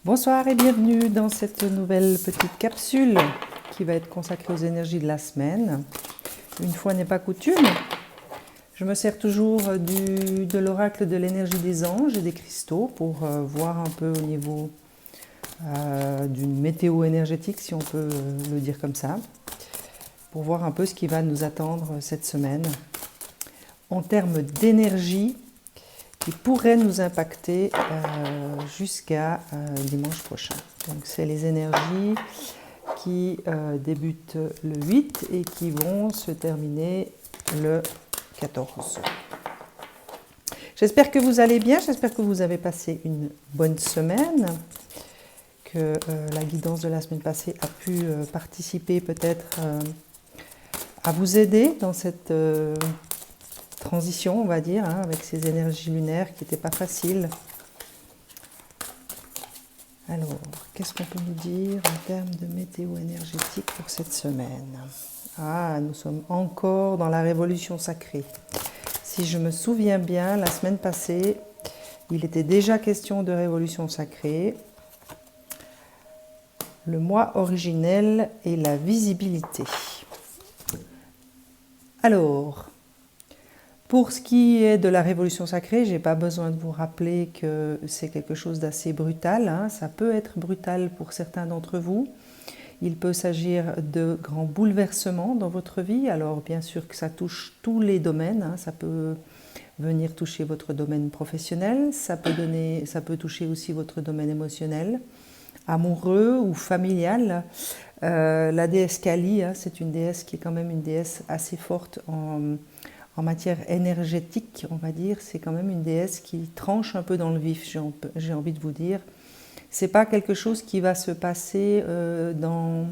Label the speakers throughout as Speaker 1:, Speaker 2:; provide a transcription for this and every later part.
Speaker 1: Bonsoir et bienvenue dans cette nouvelle petite capsule qui va être consacrée aux énergies de la semaine. Une fois n'est pas coutume, je me sers toujours de l'oracle de l'énergie des anges et des cristaux pour voir un peu au niveau d'une météo énergétique, si on peut le dire comme ça, pour voir un peu ce qui va nous attendre cette semaine en termes d'énergie qui pourrait nous impacter jusqu'à dimanche prochain. Donc c'est les énergies qui débutent le 8 et qui vont se terminer le 14. J'espère que vous allez bien, j'espère que vous avez passé une bonne semaine, que la guidance de la semaine passée a pu participer peut-être à vous aider dans cette transition, on va dire, avec ces énergies lunaires qui n'étaient pas faciles. Alors, qu'est-ce qu'on peut nous dire en termes de météo énergétique pour cette semaine? Ah, nous sommes encore dans la révolution sacrée. Si je me souviens bien, la semaine passée, il était déjà question de révolution sacrée. Le moi originel et la visibilité. Alors, pour ce qui est de la révolution sacrée, je n'ai pas besoin de vous rappeler que c'est quelque chose d'assez brutal. Ça peut être brutal pour certains d'entre vous. Il peut s'agir de grands bouleversements dans votre vie. Alors bien sûr que ça touche tous les domaines. Ça peut venir toucher votre domaine professionnel. Ça peut toucher aussi votre domaine émotionnel, amoureux ou familial. La déesse Kali, c'est une déesse qui est quand même une déesse assez forte en matière énergétique, on va dire. C'est quand même une déesse qui tranche un peu dans le vif, j'ai envie de vous dire. C'est pas quelque chose qui va se passer dans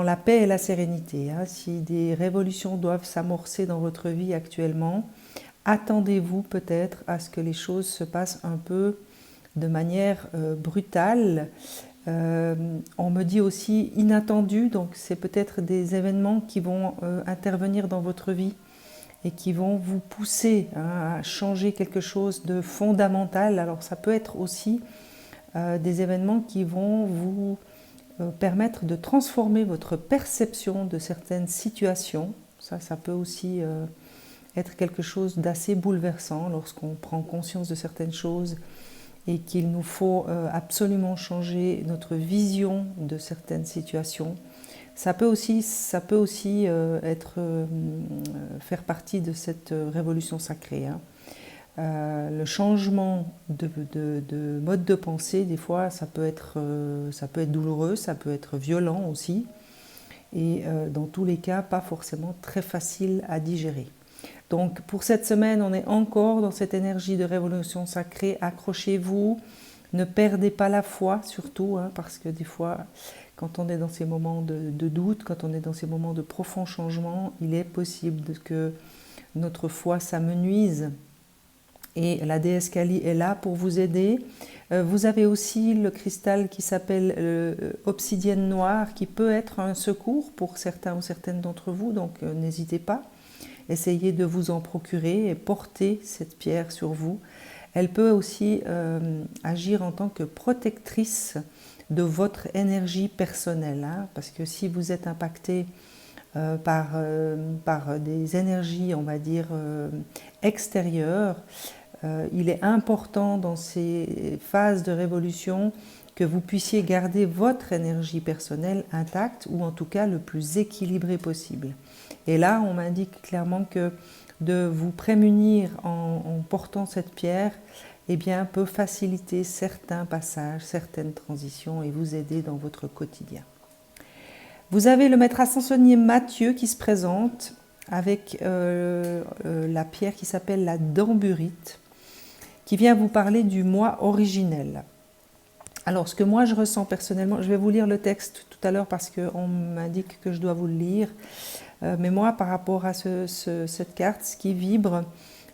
Speaker 1: la paix et la sérénité. Si des révolutions doivent s'amorcer dans votre vie actuellement, attendez-vous peut-être à ce que les choses se passent un peu de manière brutale. On me dit aussi inattendue, donc c'est peut-être des événements qui vont intervenir dans votre vie et qui vont vous pousser à changer quelque chose de fondamental. Alors ça peut être aussi des événements qui vont vous permettre de transformer votre perception de certaines situations. Ça peut aussi être quelque chose d'assez bouleversant lorsqu'on prend conscience de certaines choses et qu'il nous faut absolument changer notre vision de certaines situations. Ça peut aussi faire partie de cette révolution sacrée. Le changement de mode de pensée, des fois, ça peut être douloureux, ça peut être violent aussi, et dans tous les cas, pas forcément très facile à digérer. Donc pour cette semaine, on est encore dans cette énergie de révolution sacrée. Accrochez-vous, ne perdez pas la foi surtout, parce que des fois, quand on est dans ces moments de doute, quand on est dans ces moments de profond changement, il est possible que notre foi s'amenuise. Et la déesse Kali est là pour vous aider. Vous avez aussi le cristal qui s'appelle obsidienne noire, qui peut être un secours pour certains ou certaines d'entre vous, donc n'hésitez pas. Essayez de vous en procurer et porter cette pierre sur vous. Elle peut aussi agir en tant que protectrice de votre énergie personnelle, parce que si vous êtes impacté par des énergies, on va dire, extérieures, il est important dans ces phases de révolution que vous puissiez garder votre énergie personnelle intacte ou en tout cas le plus équilibrée possible. Et là, on m'indique clairement que de vous prémunir en portant cette pierre, eh bien, peut faciliter certains passages, certaines transitions et vous aider dans votre quotidien. Vous avez le maître ascensionnier Mathieu qui se présente avec la pierre qui s'appelle la damburite, qui vient vous parler du moi originel. Alors, ce que moi je ressens personnellement, je vais vous lire le texte tout à l'heure parce qu'on m'indique que je dois vous le lire, mais moi, par rapport à cette carte, ce qui vibre,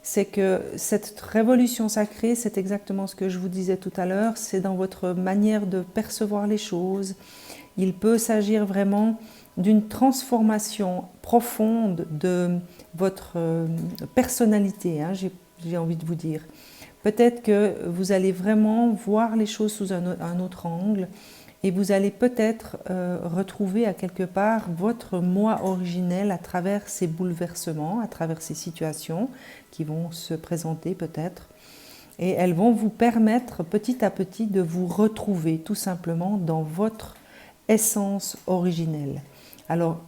Speaker 1: c'est que cette révolution sacrée, c'est exactement ce que je vous disais tout à l'heure, c'est dans votre manière de percevoir les choses. Il peut s'agir vraiment d'une transformation profonde de votre personnalité, j'ai envie de vous dire. peut-être que vous allez vraiment voir les choses sous un autre angle et vous allez peut-être retrouver à quelque part votre moi originel à travers ces bouleversements, à travers ces situations qui vont se présenter peut-être. Et elles vont vous permettre petit à petit de vous retrouver tout simplement dans votre essence originelle. Alors,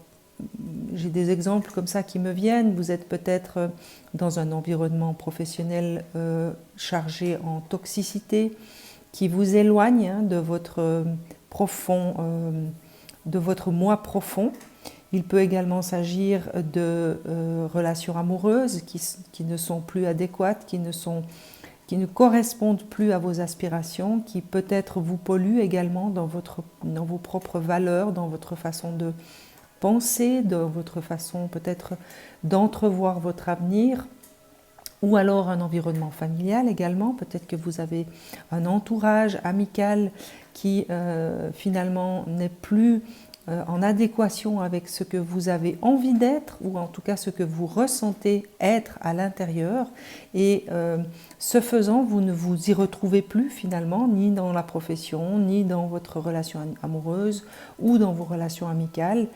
Speaker 1: j'ai des exemples comme ça qui me viennent. Vous êtes peut-être dans un environnement professionnel chargé en toxicité qui vous éloigne de votre de votre moi profond. Il peut également s'agir de relations amoureuses qui ne sont plus adéquates, qui ne correspondent plus à vos aspirations, qui peut-être vous polluent également dans vos propres valeurs, dans votre façon de penser, dans votre façon peut-être d'entrevoir votre avenir, ou alors un environnement familial également. Peut-être que vous avez un entourage amical qui finalement n'est plus en adéquation avec ce que vous avez envie d'être, ou en tout cas ce que vous ressentez être à l'intérieur. Et ce faisant, vous ne vous y retrouvez plus finalement, ni dans la profession, ni dans votre relation amoureuse, ou dans vos relations amicales.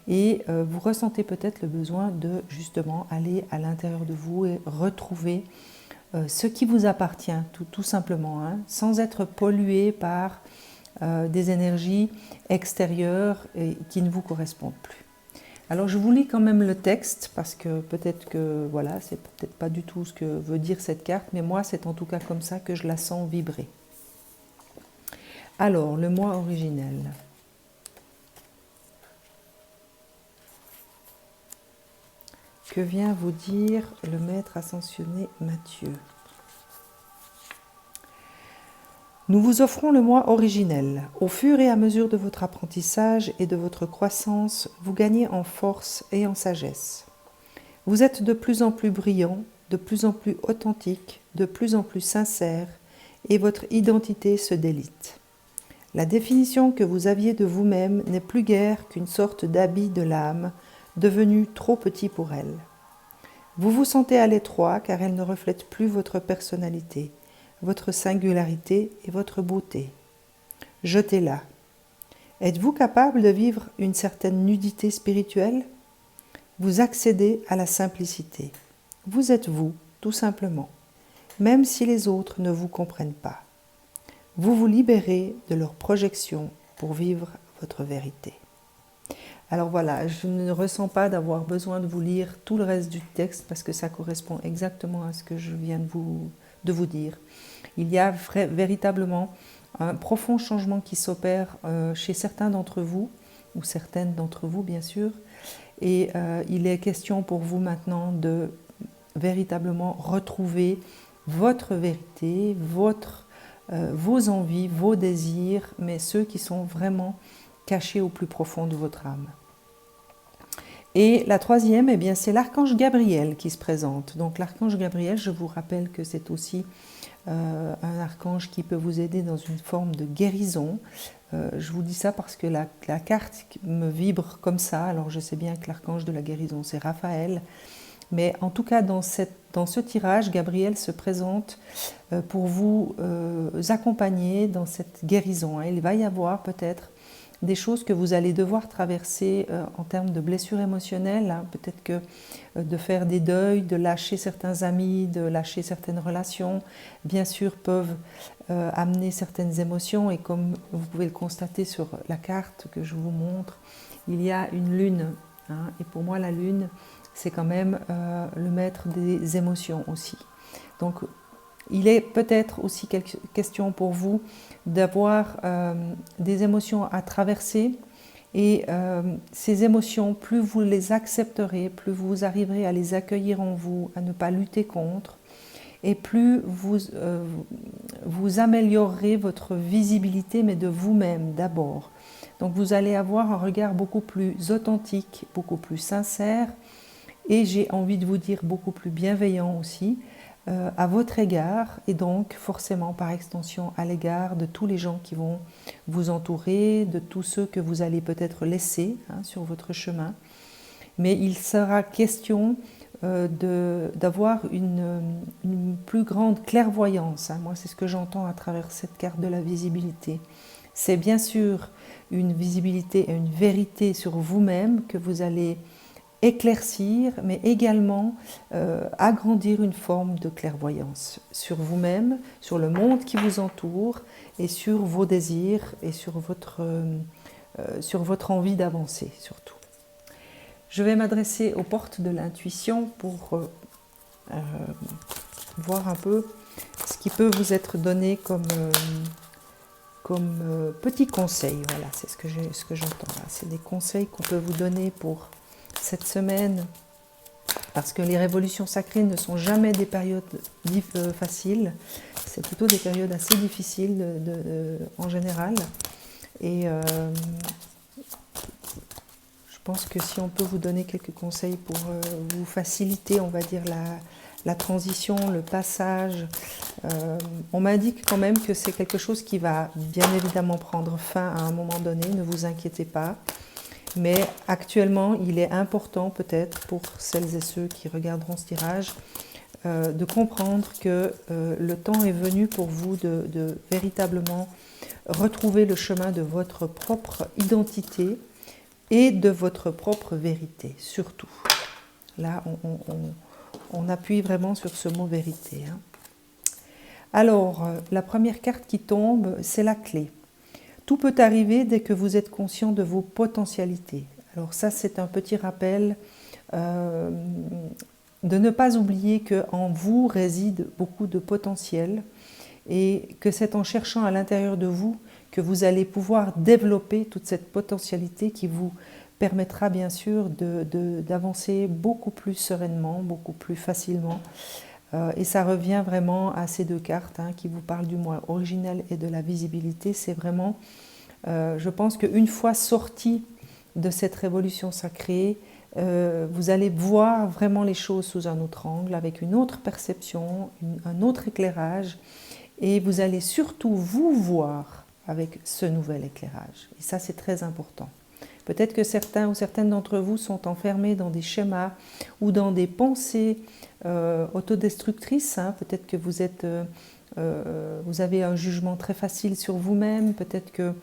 Speaker 1: Et vous ressentez peut-être le besoin de justement aller à l'intérieur de vous et retrouver ce qui vous appartient, tout simplement, hein, sans être pollué par des énergies extérieures et qui ne vous correspondent plus. Alors je vous lis quand même le texte parce que peut-être que voilà, c'est peut-être pas du tout ce que veut dire cette carte, mais moi c'est en tout cas comme ça que je la sens vibrer. Alors, le moi originel. Que vient vous dire le maître ascensionné Mathieu? Nous vous offrons le moi originel. Au fur et à mesure de votre apprentissage et de votre croissance, vous gagnez en force et en sagesse. Vous êtes de plus en plus brillant, de plus en plus authentique, de plus en plus sincère, et votre identité se délite. La définition que vous aviez de vous-même n'est plus guère qu'une sorte d'habit de l'âme, devenu trop petit pour elle. Vous vous sentez à l'étroit car elle ne reflète plus votre personnalité, votre singularité et votre beauté. Jetez-la. Êtes-vous capable de vivre une certaine nudité spirituelle? Vous accédez à la simplicité. Vous êtes vous, tout simplement, même si les autres ne vous comprennent pas. Vous vous libérez de leurs projections pour vivre votre vérité. Alors voilà, je ne ressens pas d'avoir besoin de vous lire tout le reste du texte parce que ça correspond exactement à ce que je viens de vous dire. Il y a véritablement un profond changement qui s'opère chez certains d'entre vous, ou certaines d'entre vous bien sûr, et il est question pour vous maintenant de véritablement retrouver votre vérité, vos envies, vos désirs, mais ceux qui sont vraiment cachés au plus profond de votre âme. Et la troisième, eh bien, c'est l'archange Gabriel qui se présente. Donc l'archange Gabriel, je vous rappelle que c'est aussi un archange qui peut vous aider dans une forme de guérison. Je vous dis ça parce que la carte me vibre comme ça. Alors je sais bien que l'archange de la guérison, c'est Raphaël. Mais en tout cas, dans ce tirage, Gabriel se présente pour vous accompagner dans cette guérison. Il va y avoir peut-être des choses que vous allez devoir traverser en termes de blessures émotionnelles, hein. Peut-être que de faire des deuils, de lâcher certains amis, de lâcher certaines relations, bien sûr, peuvent amener certaines émotions. Et comme vous pouvez le constater sur la carte que je vous montre, il y a une lune, hein. Et pour moi, la lune, c'est quand même le maître des émotions aussi. Donc, il est peut-être aussi question pour vous d'avoir des émotions à traverser et ces émotions, plus vous les accepterez, plus vous arriverez à les accueillir en vous, à ne pas lutter contre, et plus vous améliorerez votre visibilité, mais de vous-même d'abord. Donc vous allez avoir un regard beaucoup plus authentique, beaucoup plus sincère, et j'ai envie de vous dire beaucoup plus bienveillant aussi, à votre égard et donc forcément par extension à l'égard de tous les gens qui vont vous entourer, de tous ceux que vous allez peut-être laisser, hein, sur votre chemin. Mais il sera question d'avoir une plus grande clairvoyance. Moi, c'est ce que j'entends à travers cette carte de la visibilité. C'est bien sûr une visibilité et une vérité sur vous-même que vous allez éclaircir, mais également agrandir une forme de clairvoyance sur vous-même, sur le monde qui vous entoure et sur vos désirs et sur votre envie d'avancer surtout. Je vais m'adresser aux portes de l'intuition pour voir un peu ce qui peut vous être donné comme petits conseils. Voilà, c'est ce que j'entends là. C'est des conseils qu'on peut vous donner pour cette semaine, parce que les révolutions sacrées ne sont jamais des périodes faciles, c'est plutôt des périodes assez difficiles en général. Et je pense que si on peut vous donner quelques conseils pour vous faciliter, on va dire, la transition, le passage, on m'indique quand même que c'est quelque chose qui va bien évidemment prendre fin à un moment donné, ne vous inquiétez pas. Mais actuellement, il est important peut-être pour celles et ceux qui regarderont ce tirage de comprendre que le temps est venu pour vous de véritablement retrouver le chemin de votre propre identité et de votre propre vérité, surtout. Là, on appuie vraiment sur ce mot vérité. Alors, la première carte qui tombe, c'est la clé. Tout peut arriver dès que vous êtes conscient de vos potentialités. Alors ça, c'est un petit rappel de ne pas oublier qu'en vous réside beaucoup de potentiel et que c'est en cherchant à l'intérieur de vous que vous allez pouvoir développer toute cette potentialité qui vous permettra bien sûr d'avancer beaucoup plus sereinement, beaucoup plus facilement. Et ça revient vraiment à ces deux cartes qui vous parlent du moi originel et de la visibilité. C'est vraiment, je pense qu'une fois sorti de cette révolution sacrée, vous allez voir vraiment les choses sous un autre angle, avec une autre perception, un autre éclairage, et vous allez surtout vous voir avec ce nouvel éclairage. Et ça, c'est très important. Peut-être que certains ou certaines d'entre vous sont enfermés dans des schémas ou dans des pensées autodestructrices. Peut-être que vous avez un jugement très facile sur vous-même. Peut-être que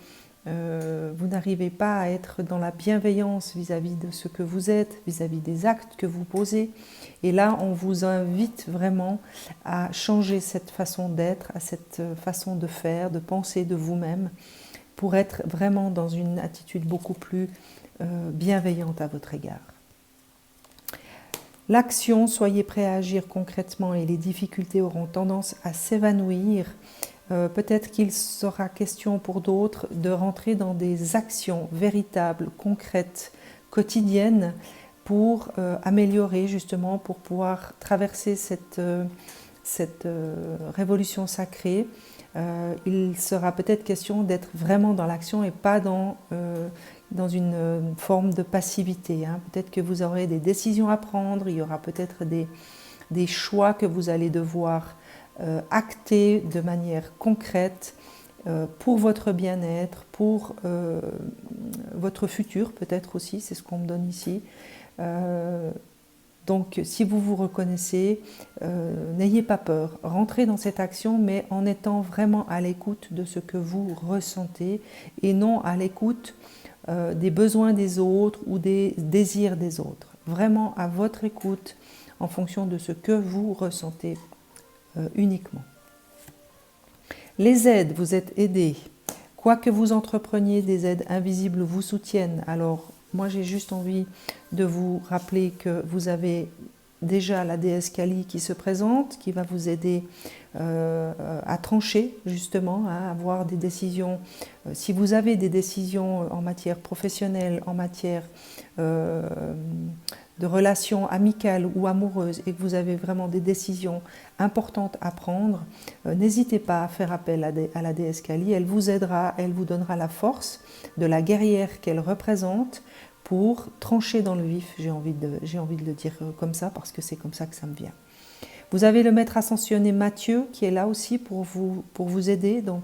Speaker 1: vous n'arrivez pas à être dans la bienveillance vis-à-vis de ce que vous êtes, vis-à-vis des actes que vous posez. Et là, on vous invite vraiment à changer cette façon d'être, à cette façon de faire, de penser de vous-même, pour être vraiment dans une attitude beaucoup plus bienveillante à votre égard. L'action, soyez prêts à agir concrètement et les difficultés auront tendance à s'évanouir. Peut-être qu'il sera question pour d'autres de rentrer dans des actions véritables, concrètes, quotidiennes pour améliorer justement, pour pouvoir traverser cette révolution sacrée. Il sera peut-être question d'être vraiment dans l'action et pas dans une forme de passivité. Peut-être que vous aurez des décisions à prendre, il y aura peut-être des choix que vous allez devoir acter de manière concrète pour votre bien-être, pour votre futur peut-être aussi, c'est ce qu'on me donne ici. Donc si vous vous reconnaissez, n'ayez pas peur, rentrez dans cette action, mais en étant vraiment à l'écoute de ce que vous ressentez et non à l'écoute des besoins des autres ou des désirs des autres. Vraiment à votre écoute en fonction de ce que vous ressentez uniquement. Les aides, vous êtes aidés. Quoi que vous entrepreniez, des aides invisibles vous soutiennent. Alors, moi, j'ai juste envie de vous rappeler que vous avez déjà la déesse Kali qui se présente, qui va vous aider à trancher, justement, à avoir des décisions. Si vous avez des décisions en matière professionnelle, en matière de relations amicales ou amoureuses et que vous avez vraiment des décisions importantes à prendre, n'hésitez pas à faire appel à la déesse Kali. Elle vous aidera, elle vous donnera la force de la guerrière qu'elle représente pour trancher dans le vif, j'ai envie de le dire comme ça parce que c'est comme ça que ça me vient. Vous avez le maître ascensionné Mathieu qui est là aussi pour vous aider, donc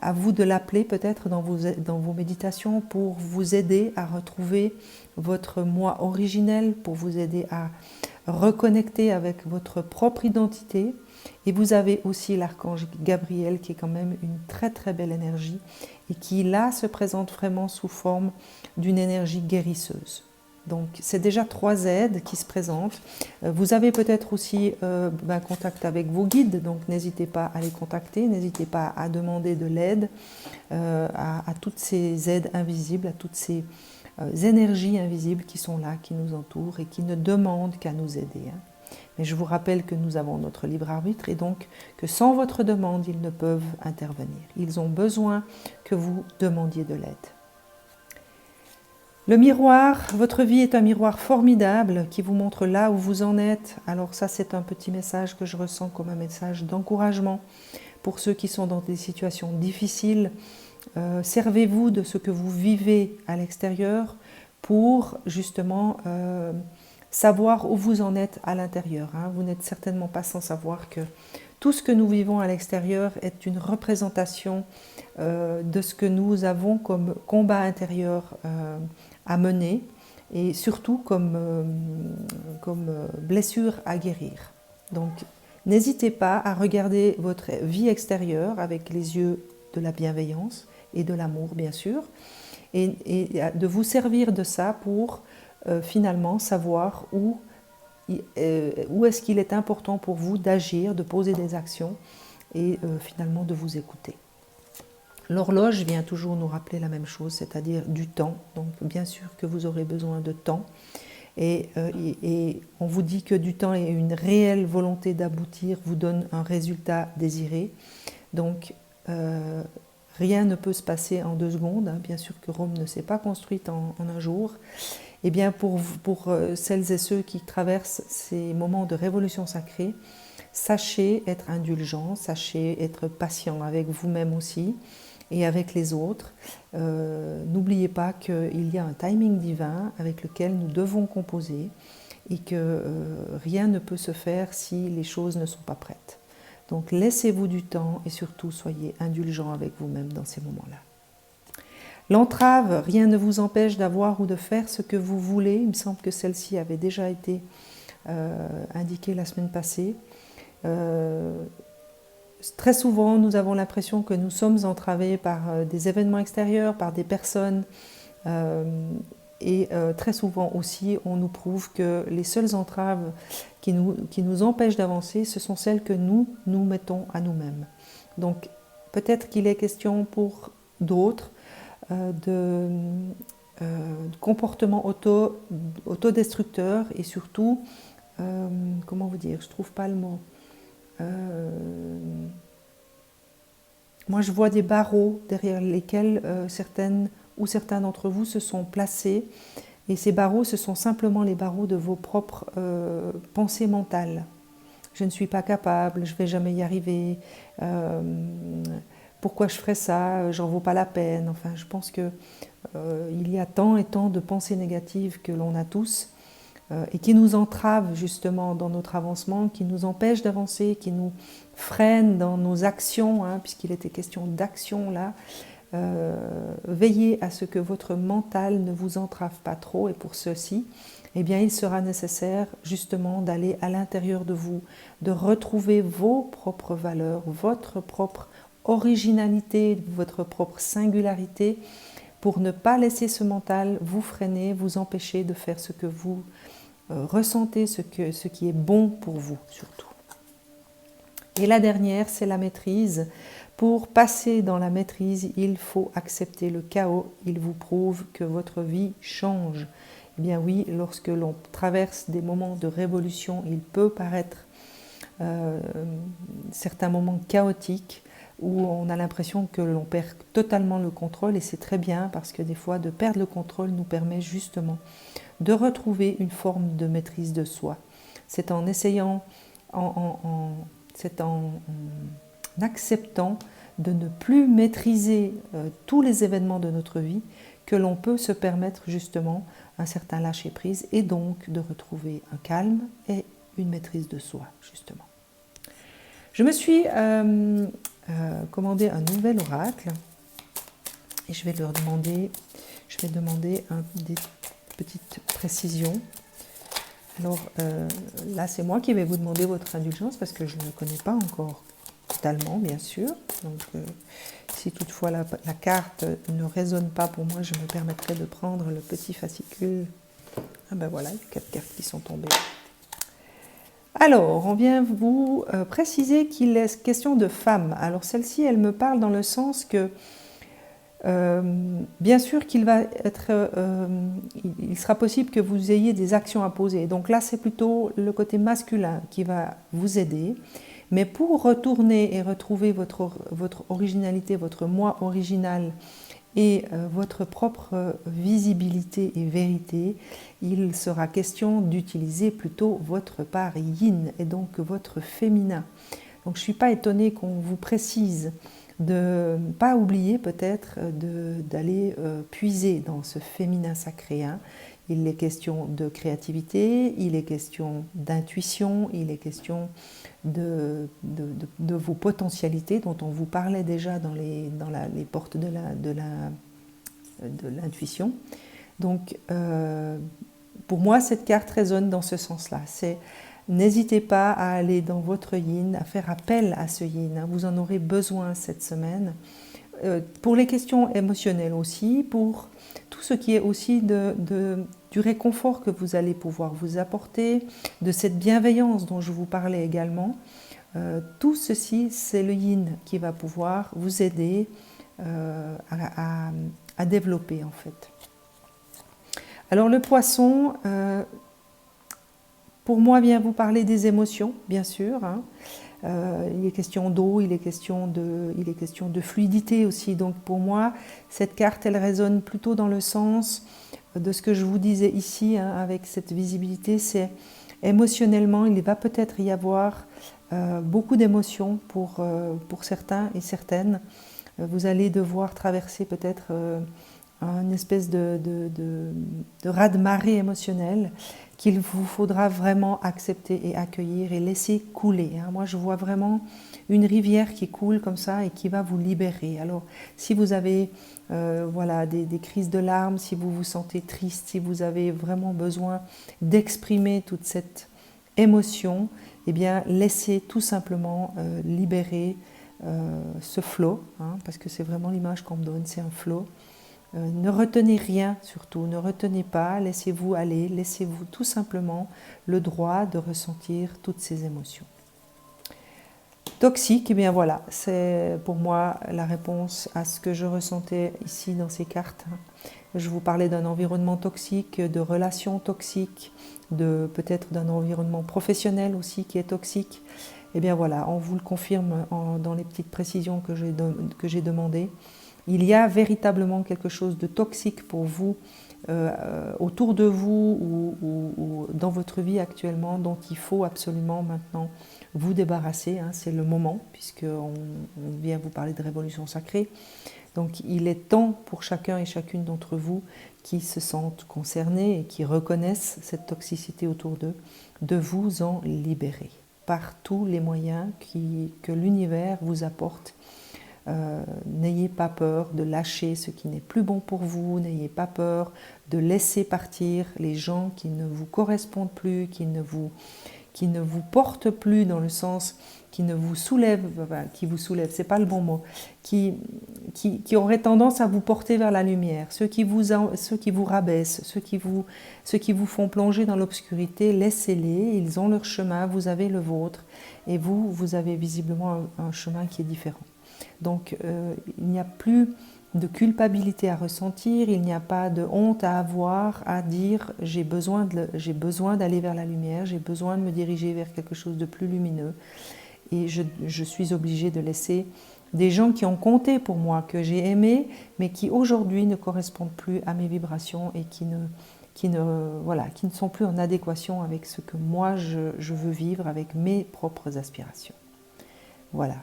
Speaker 1: à vous de l'appeler peut-être dans vos méditations pour vous aider à retrouver votre moi originel, pour vous aider reconnecter avec votre propre identité. Et vous avez aussi l'archange Gabriel qui est quand même une très très belle énergie et qui là se présente vraiment sous forme d'une énergie guérisseuse. Donc c'est déjà 3 aides qui se présentent. Vous avez peut-être aussi contact avec vos guides, donc n'hésitez pas à les contacter, n'hésitez pas à demander de l'aide à toutes ces aides invisibles, à toutes ces énergies invisibles qui sont là, qui nous entourent et qui ne demandent qu'à nous aider. Mais je vous rappelle que nous avons notre libre arbitre et donc que sans votre demande, ils ne peuvent intervenir. Ils ont besoin que vous demandiez de l'aide. Le miroir, votre vie est un miroir formidable qui vous montre là où vous en êtes. Alors ça, c'est un petit message que je ressens comme un message d'encouragement pour ceux qui sont dans des situations difficiles. Servez-vous de ce que vous vivez à l'extérieur pour justement savoir où vous en êtes à l'intérieur. Vous n'êtes certainement pas sans savoir que tout ce que nous vivons à l'extérieur est une représentation de ce que nous avons comme combat intérieur à mener et surtout comme blessure à guérir. Donc n'hésitez pas à regarder votre vie extérieure avec les yeux de la bienveillance et de l'amour bien sûr et de vous servir de ça pour finalement savoir où est-ce qu'il est important pour vous d'agir, de poser des actions et finalement de vous écouter. L'horloge vient toujours nous rappeler la même chose, c'est-à-dire du temps. Donc bien sûr que vous aurez besoin de temps et on vous dit que du temps et une réelle volonté d'aboutir vous donne un résultat désiré. Donc rien ne peut se passer en 2 secondes. Bien sûr que Rome ne s'est pas construite en un jour. Eh bien pour celles et ceux qui traversent ces moments de révolution sacrée, sachez être indulgent, sachez être patient avec vous-même aussi et avec les autres. N'oubliez pas qu'il y a un timing divin avec lequel nous devons composer et que rien ne peut se faire si les choses ne sont pas prêtes. Donc laissez-vous du temps et surtout soyez indulgent avec vous-même dans ces moments-là. L'entrave, rien ne vous empêche d'avoir ou de faire ce que vous voulez. Il me semble que celle-ci avait déjà été indiquée la semaine passée. Très souvent, nous avons l'impression que nous sommes entravés par des événements extérieurs, par des personnes. Et très souvent aussi, on nous prouve que les seules entraves qui nous empêchent d'avancer, ce sont celles que nous mettons à nous-mêmes. Donc peut-être qu'il est question pour d'autres de comportements autodestructeurs et surtout, comment vous dire, je ne trouve pas le mot. Moi je vois des barreaux derrière lesquels certains d'entre vous se sont placés et ces barreaux ce sont simplement les barreaux de vos propres pensées mentales. Je ne suis pas capable, je ne vais jamais y arriver, pourquoi je ferais ça, j'en vaux pas la peine. Enfin, je pense qu'il y a tant et tant de pensées négatives que l'on a tous et qui nous entravent justement dans notre avancement, qui nous empêchent d'avancer, qui nous freinent dans nos actions, puisqu'il était question d'action là. Veillez à ce que votre mental ne vous entrave pas trop et pour ceci, eh bien, il sera nécessaire justement d'aller à l'intérieur de vous, de retrouver vos propres valeurs, votre propre originalité, votre propre singularité pour ne pas laisser ce mental vous freiner, vous empêcher de faire ce que vous ressentez, ce qui est bon pour vous surtout. Et la dernière, c'est la maîtrise. Pour passer dans la maîtrise, il faut accepter le chaos. Il vous prouve que votre vie change. Eh bien oui, lorsque l'on traverse des moments de révolution, il peut paraître certains moments chaotiques où on a l'impression que l'on perd totalement le contrôle et c'est très bien parce que des fois de perdre le contrôle nous permet justement de retrouver une forme de maîtrise de soi. C'est en essayant, c'est en acceptant de ne plus maîtriser tous les événements de notre vie que l'on peut se permettre justement un certain lâcher-prise et donc de retrouver un calme et une maîtrise de soi justement. Je me suis commandé un nouvel oracle et je vais demander des petites précisions. Alors là, c'est moi qui vais vous demander votre indulgence parce que je ne le connais pas encore totalement, bien sûr. Donc, si toutefois la carte ne résonne pas pour moi, je me permettrai de prendre le petit fascicule. Ah ben voilà, il y a 4 cartes qui sont tombées. Alors, on vient vous préciser qu'il est question de femme. Alors, celle-ci, elle me parle dans le sens que bien sûr qu'il va être, il sera possible que vous ayez des actions à poser. Donc là, c'est plutôt le côté masculin qui va vous aider. Mais pour retourner et retrouver votre originalité, votre moi original et votre propre visibilité et vérité, il sera question d'utiliser plutôt votre part yin et donc votre féminin. Donc je ne suis pas étonnée qu'on vous précise de ne pas oublier peut-être d'aller puiser dans ce féminin sacré. Hein. Il est question de créativité, il est question d'intuition, il est question de vos potentialités dont on vous parlait déjà dans les portes de l'intuition. Donc pour moi cette carte résonne dans ce sens-là. N'hésitez pas à aller dans votre yin, à faire appel à ce yin. Hein. Vous en aurez besoin cette semaine. Pour les questions émotionnelles aussi, pour tout ce qui est aussi du réconfort que vous allez pouvoir vous apporter, de cette bienveillance dont je vous parlais également. Tout ceci, c'est le yin qui va pouvoir vous aider à développer en fait. Alors le poisson, pour moi, vient vous parler des émotions, bien sûr. Hein. Il est question d'eau, il est question de fluidité aussi. Donc pour moi, cette carte, elle résonne plutôt dans le sens de ce que je vous disais ici, hein, avec cette visibilité. C'est émotionnellement, il va peut-être y avoir beaucoup d'émotions pour certains et certaines. Vous allez devoir traverser peut-être une espèce de raz-de-marée émotionnel qu'il vous faudra vraiment accepter et accueillir et laisser couler. Moi, je vois vraiment une rivière qui coule comme ça et qui va vous libérer. Alors, si vous avez voilà, des crises de larmes, si vous vous sentez triste, si vous avez vraiment besoin d'exprimer toute cette émotion, eh bien, laissez tout simplement libérer ce flot, hein, parce que c'est vraiment l'image qu'on me donne, c'est un flot. Ne retenez rien surtout, ne retenez pas, laissez-vous aller, laissez-vous tout simplement le droit de ressentir toutes ces émotions. Toxique, eh bien voilà, c'est pour moi la réponse à ce que je ressentais ici dans ces cartes. Je vous parlais d'un environnement toxique, de relations toxiques, peut-être d'un environnement professionnel aussi qui est toxique. Eh bien voilà, on vous le confirme dans les petites précisions que j'ai demandées. Il y a véritablement quelque chose de toxique pour vous, autour de vous ou dans votre vie actuellement, dont il faut absolument maintenant vous débarrasser. Hein, c'est le moment, puisqu'on vient vous parler de révolution sacrée. Donc il est temps pour chacun et chacune d'entre vous qui se sentent concernés et qui reconnaissent cette toxicité autour d'eux, de vous en libérer par tous les moyens que l'univers vous apporte. N'ayez pas peur de lâcher ce qui n'est plus bon pour vous, n'ayez pas peur de laisser partir les gens qui ne vous correspondent plus, qui ne vous portent plus dans le sens qui ne vous soulèvent, enfin, qui vous soulèvent, c'est pas le bon mot, qui auraient tendance à vous porter vers la lumière, ceux qui vous rabaissent, ceux qui vous font plonger dans l'obscurité, laissez-les, ils ont leur chemin, vous avez le vôtre, et vous avez visiblement un chemin qui est différent. Donc il n'y a plus de culpabilité à ressentir, il n'y a pas de honte à avoir, à dire j'ai besoin d'aller vers la lumière, j'ai besoin de me diriger vers quelque chose de plus lumineux et je suis obligée de laisser des gens qui ont compté pour moi, que j'ai aimés, mais qui aujourd'hui ne correspondent plus à mes vibrations et qui ne sont plus en adéquation avec ce que moi je veux vivre, avec mes propres aspirations. Voilà.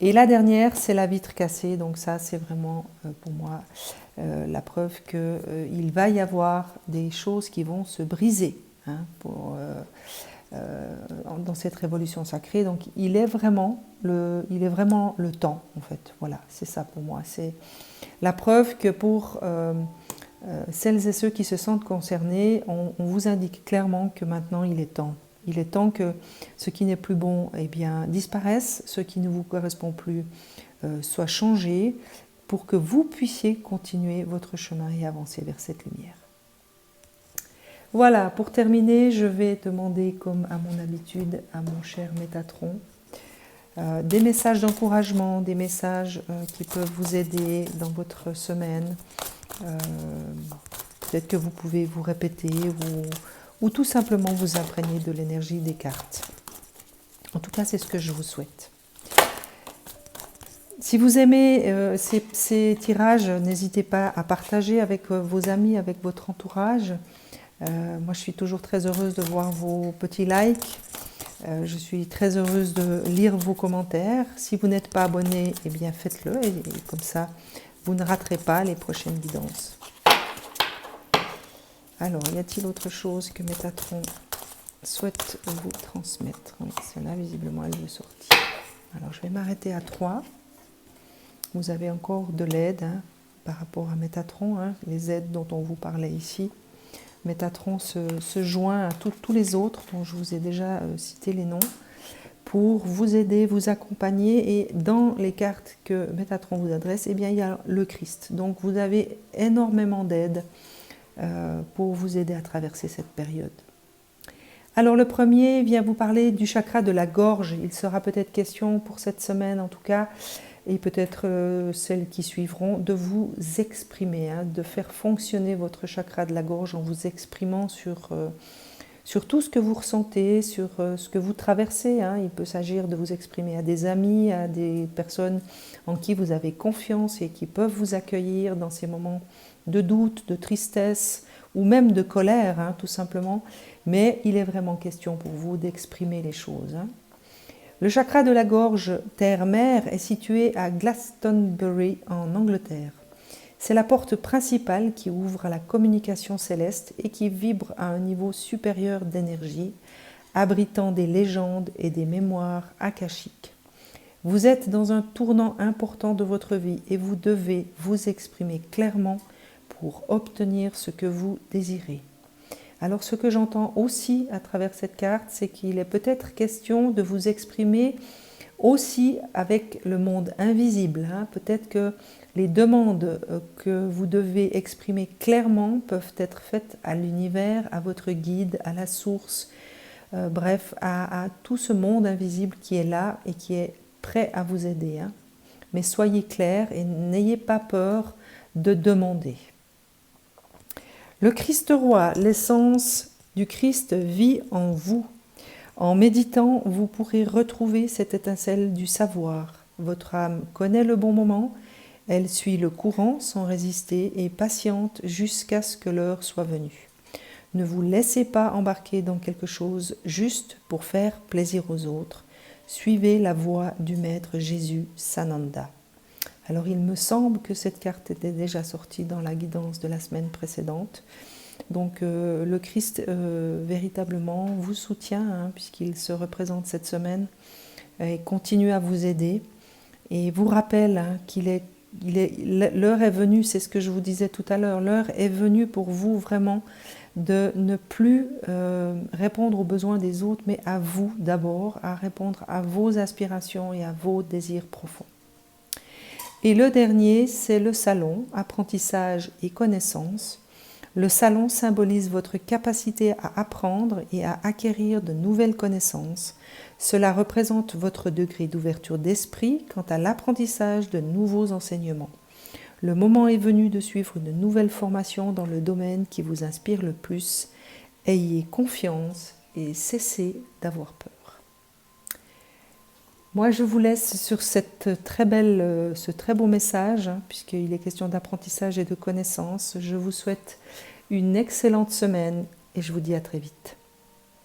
Speaker 1: Et la dernière, c'est la vitre cassée. Donc ça, c'est vraiment pour moi la preuve qu'il va y avoir des choses qui vont se briser hein, dans cette révolution sacrée. Donc il est vraiment le temps, en fait. Voilà, c'est ça pour moi. C'est la preuve que pour celles et ceux qui se sentent concernés, on vous indique clairement que maintenant il est temps. Il est temps que ce qui n'est plus bon disparaisse, ce qui ne vous correspond plus soit changé, pour que vous puissiez continuer votre chemin et avancer vers cette lumière. Voilà, pour terminer, je vais demander, comme à mon habitude, à mon cher Métatron, des messages d'encouragement, des messages qui peuvent vous aider dans votre semaine. Peut-être que vous pouvez vous répéter ou tout simplement vous imprégner de l'énergie des cartes. En tout cas, c'est ce que je vous souhaite. Si vous aimez ces tirages, n'hésitez pas à partager avec vos amis, avec votre entourage. Moi, je suis toujours très heureuse de voir vos petits likes. Je suis très heureuse de lire vos commentaires. Si vous n'êtes pas abonné, eh bien faites-le et comme ça, vous ne raterez pas les prochaines guidances. Alors, y a-t-il autre chose que Métatron souhaite vous transmettre? Oui, celle-là, visiblement, elle veut sortir. Alors, je vais m'arrêter à 3. Vous avez encore de l'aide par rapport à Métatron, les aides dont on vous parlait ici. Métatron se joint à tous les autres dont je vous ai déjà cité les noms pour vous aider, vous accompagner. Et dans les cartes que Métatron vous adresse, eh bien, il y a le Christ. Donc vous avez énormément d'aide pour vous aider à traverser cette période. Alors le premier vient vous parler du chakra de la gorge. Il sera peut-être question pour cette semaine en tout cas, et peut-être celles qui suivront, de vous exprimer, de faire fonctionner votre chakra de la gorge en vous exprimant sur tout ce que vous ressentez, sur ce que vous traversez. Il peut s'agir de vous exprimer à des amis, à des personnes en qui vous avez confiance et qui peuvent vous accueillir dans ces moments de doute, de tristesse ou même de colère, tout simplement. Mais il est vraiment question pour vous d'exprimer les choses. Le chakra de la gorge terre-mer est situé à Glastonbury en Angleterre. C'est la porte principale qui ouvre à la communication céleste et qui vibre à un niveau supérieur d'énergie, abritant des légendes et des mémoires akashiques. Vous êtes dans un tournant important de votre vie et vous devez vous exprimer clairement pour obtenir ce que vous désirez. Alors ce que j'entends aussi à travers cette carte, c'est qu'il est peut-être question de vous exprimer aussi avec le monde invisible. Peut-être que les demandes que vous devez exprimer clairement peuvent être faites à l'univers, à votre guide, à la source, bref, à tout ce monde invisible qui est là et qui est prêt à vous aider. Mais soyez clairs et n'ayez pas peur de demander. Le Christ roi, l'essence du Christ vit en vous. En méditant, vous pourrez retrouver cette étincelle du savoir. Votre âme connaît le bon moment, elle suit le courant sans résister et patiente jusqu'à ce que l'heure soit venue. Ne vous laissez pas embarquer dans quelque chose juste pour faire plaisir aux autres. Suivez la voie du Maître Jésus Sananda. Alors il me semble que cette carte était déjà sortie dans la guidance de la semaine précédente. Donc le Christ véritablement vous soutient puisqu'il se représente cette semaine et continue à vous aider et vous rappelle l'heure est venue, c'est ce que je vous disais tout à l'heure, l'heure est venue pour vous vraiment de ne plus répondre aux besoins des autres mais à vous d'abord, à répondre à vos aspirations et à vos désirs profonds. Et le dernier, c'est le salon, apprentissage et connaissance. Le salon symbolise votre capacité à apprendre et à acquérir de nouvelles connaissances. Cela représente votre degré d'ouverture d'esprit quant à l'apprentissage de nouveaux enseignements. Le moment est venu de suivre une nouvelle formation dans le domaine qui vous inspire le plus. Ayez confiance et cessez d'avoir peur. Moi, je vous laisse sur ce très beau message, puisqu'il est question d'apprentissage et de connaissance. Je vous souhaite une excellente semaine et je vous dis à très vite.